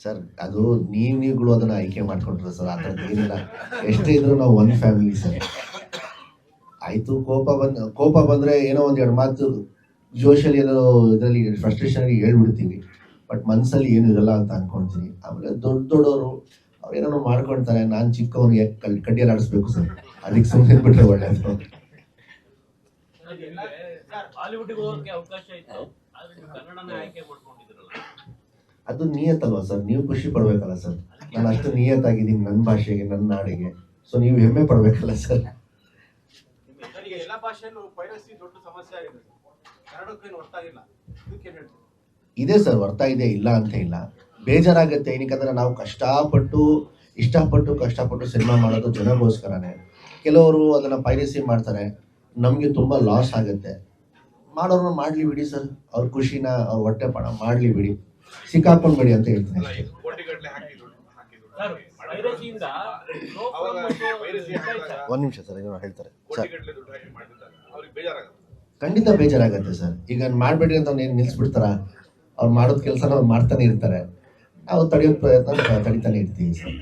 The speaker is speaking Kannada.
ಸರ್ ಅದು ನೀವುಗಳು ಅದನ್ನ ಆಯ್ಕೆ ಮಾಡ್ಕೊಂಡ್ರೆ ಸರ್, ಆ ಥರದ್ದು ಏನಿಲ್ಲ. ಎಷ್ಟೇ ಇದ್ರು ನಾವು ಒಂದು ಫ್ಯಾಮಿಲಿ ಸರ್. ಆಯ್ತು, ಕೋಪ ಬಂದ್ರೆ ಏನೋ ಒಂದೆರಡು ಮಾತು ಜೋಶಲ್ಲಿ ಏನೋ ಇದರಲ್ಲಿ ಫ್ರಸ್ಟ್ರೇಷನ್ ಹೇಳ್ಬಿಡ್ತೀವಿ. ಬಟ್ ಮನಸ್ಸಲ್ಲಿ ಏನು ಇರಲ್ಲ ಅಂತ ಅನ್ಕೊಂತೀನಿ. ಆಮೇಲೆ ದೊಡ್ಡವರು ಅವ್ರೇನೋ ಮಾಡ್ಕೊಳ್ತಾರೆ, ನಾನು ಚಿಕ್ಕವನಿಗೆ ಕಡ್ಡಿಯಲ್ಲಿ ಆಡಿಸ್ಬೇಕು ಸರ್, ಅದಕ್ಕೆ ಸುಮ್ಮನೆ ಬಿಟ್ರೆ ಒಳ್ಳೇದು. ಅದು ನಿಯತ್ತಲ್ವಾ ಸರ್, ನೀವು ಖುಷಿ ಪಡ್ಬೇಕಲ್ಲ ಸರ್. ನಾನು ಅಷ್ಟು ನಿಯತ್ತಾಗಿದ್ದೀನಿ ನನ್ನ ಭಾಷೆಗೆ, ನನ್ನ ನಾಡಿಗೆ. ಸೊ ನೀವು ಹೆಮ್ಮೆ ಪಡ್ಬೇಕಲ್ಲ ಸರ್. ಇದೆ ಸರ್, ಬರ್ತಾ ಇದೆ, ಇಲ್ಲ ಅಂತ ಇಲ್ಲ. ಬೇಜಾರಾಗುತ್ತೆ, ಏನಕ್ಕಂದ್ರೆ ನಾವು ಕಷ್ಟಪಟ್ಟು ಸಿನಿಮಾ ಮಾಡೋದು ಜನಗೋಸ್ಕರನೇ. ಕೆಲವರು ಅದನ್ನ ಪೈರಸಿ ಮಾಡ್ತಾರೆ, ನಮಗೆ ತುಂಬಾ ಲಾಸ್ ಆಗುತ್ತೆ. ಮಾಡೋರು ಮಾಡ್ಲಿ ಬಿಡಿ ಸರ್, ಅವ್ರ ಖುಷಿನ ಅವ್ರ ಹೊಟ್ಟೆ ಪಾಡ ಮಾಡ್ಲಿ ಬಿಡಿ, ಸಿಕ್ಕಾಕೊಂಡ್ಬೇಡಿ ಅಂತ ಹೇಳ್ತೀನಿ ಅಷ್ಟೇ. ಒಂದ್ ನಿಮಿಷ ಸರ್, ಏನೋ ಹೇಳ್ತಾರೆ ಸರ್. ಖಂಡಿತ ಬೇಜಾರಾಗತ್ತೆ ಸರ್. ಈಗ ಮಾಡ್ಬೇಡ್ರಿ ಅಂತ ಅವ್ನು ನಿಲ್ಸ್ಬಿಡ್ತಾರ? ಅವ್ರು ಮಾಡೋದ್ ಕೆಲಸ ಅವ್ರು ಮಾಡ್ತಾನೆ ಇರ್ತಾರೆ, ನಾವು ತಡೆಯೋ ಪ್ರಯತ್ನ ತಡಿತಾನೆ ಇರ್ತೀವಿ ಸರ್.